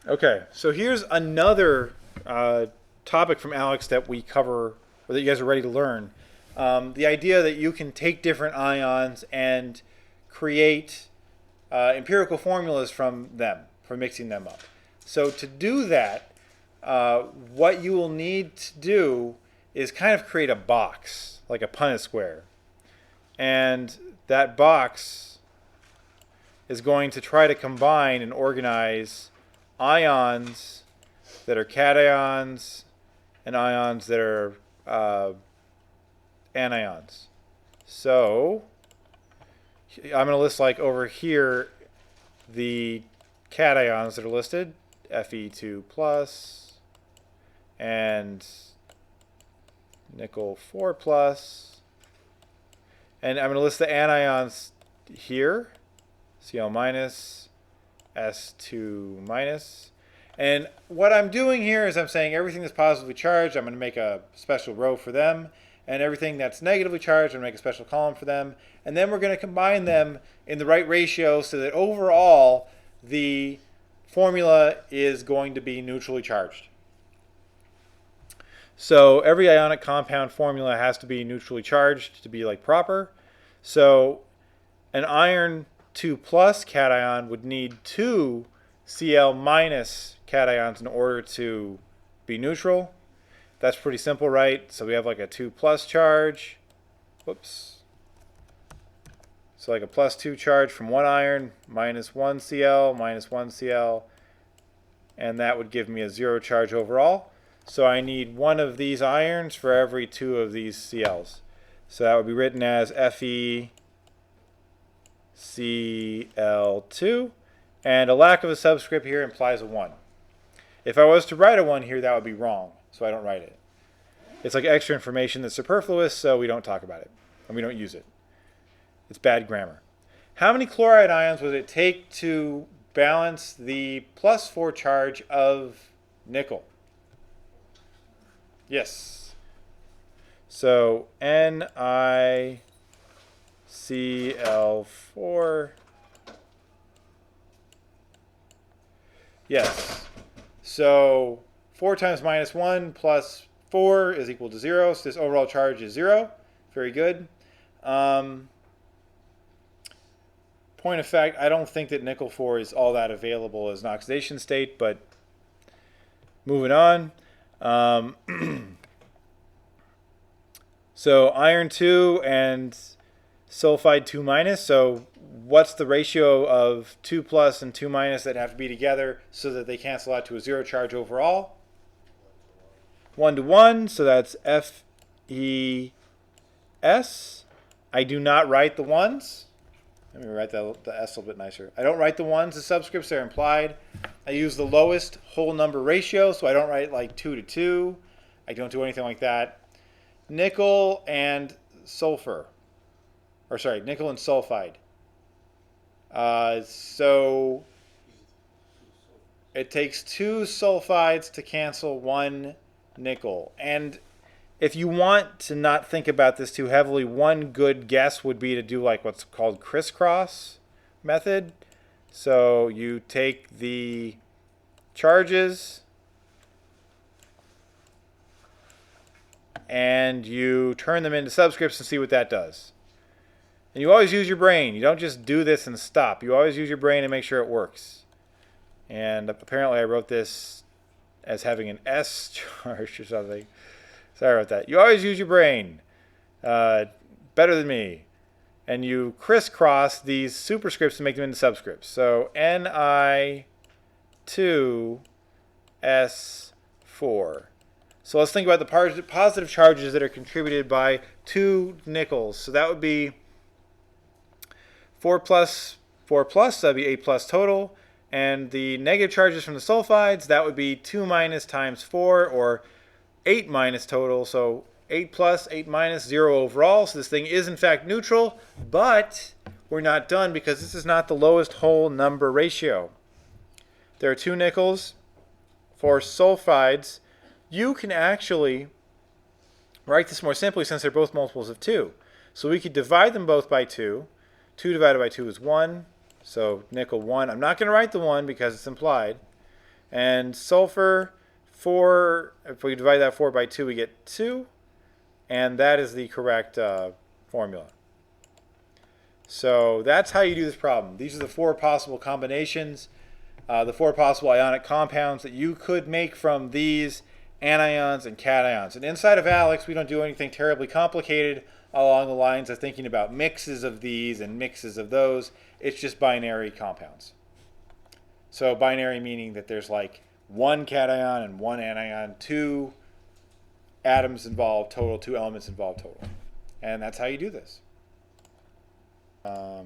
Okay, so here's another topic from Alex that we cover, or that you guys are ready to learn. The idea that you can take different ions and create empirical formulas from them, from mixing them up. So to do that, what you will need to do is kind of create a box, like a Punnett square. And that box is going to try to combine and organize ions that are cations and ions that are anions. So I'm going to list, like over here, the cations that are listed, Fe2 plus and nickel 4 plus. And I'm going to list the anions here, Cl minus, S2 minus. And what I'm doing here is I'm saying everything that's positively charged, I'm going to make a special row for them. And everything that's negatively charged, I'm going to make a special column for them. And then we're going to combine them in the right ratio so that overall the formula is going to be neutrally charged. So every ionic compound formula has to be neutrally charged to be like proper. So an iron 2 plus cation would need 2 Cl minus cations in order to be neutral. That's pretty simple, right? So we have like a 2 plus charge. Whoops. So like a plus 2 charge from one iron, minus 1 Cl, minus 1 Cl. And that would give me a 0 charge overall. So I need one of these irons for every 2 of these Cls. So that would be written as FeCl2. And a lack of a subscript here implies a 1. If I was to write a 1 here, that would be wrong. So I don't write it. It's like extra information that's superfluous, so we don't talk about it. And we don't use it. It's bad grammar. How many chloride ions would it take to balance the plus 4 charge of nickel? Yes. So NiCl4. Yes. So 4 times minus 1 plus 4 is equal to 0. So this overall charge is 0. Very good. Point of fact, I don't think that nickel 4 is all that available as an oxidation state, but moving on. So iron 2 and sulfide 2 minus. So what's the ratio of 2 plus and 2 minus that have to be together so that they cancel out to a 0 charge overall? 1 to 1. So that's FeS. I do not write the 1s. Let me write the S a little bit nicer. I don't write the 1s. The subscripts are implied. I use the lowest whole number ratio, so I don't write like 2 to 2. I don't do anything like that. Nickel and sulfur. Or sorry, nickel and sulfide. So it takes 2 sulfides to cancel 1 nickel. And if you want to not think about this too heavily, one good guess would be to do like what's called crisscross method. So you take the charges and you turn them into subscripts and see what that does. And you always use your brain. You don't just do this and stop. You always use your brain and make sure it works. And apparently I wrote this as having an S charge or something. Sorry about that. You always use your brain. Better than me. And you crisscross these superscripts to make them into subscripts. So Ni2S4. So let's think about the positive charges that are contributed by 2 nickels. So that would be 4 plus 4 plus, that would be 8 plus total. And the negative charges from the sulfides, that would be 2 minus times 4, or 8 minus total. So 8 plus, 8 minus, 0 overall. So this thing is in fact neutral, but we're not done because this is not the lowest whole number ratio. There are 2 nickels. For sulfides, you can actually write this more simply since they're both multiples of 2. So we could divide them both by 2. 2 divided by 2 is 1. So nickel 1. I'm not going to write the 1 because it's implied. And sulfur, 4, if we divide that 4 by 2, we get 2. And that is the correct formula. So that's how you do this problem. These are the 4 possible combinations, the 4 possible ionic compounds that you could make from these anions and cations. And inside of ALEKS, we don't do anything terribly complicated along the lines of thinking about mixes of these and mixes of those. It's just binary compounds. So binary meaning that there's like 1 cation and 1 anion, 2 atoms involved total, 2 elements involved total. And that's how you do this.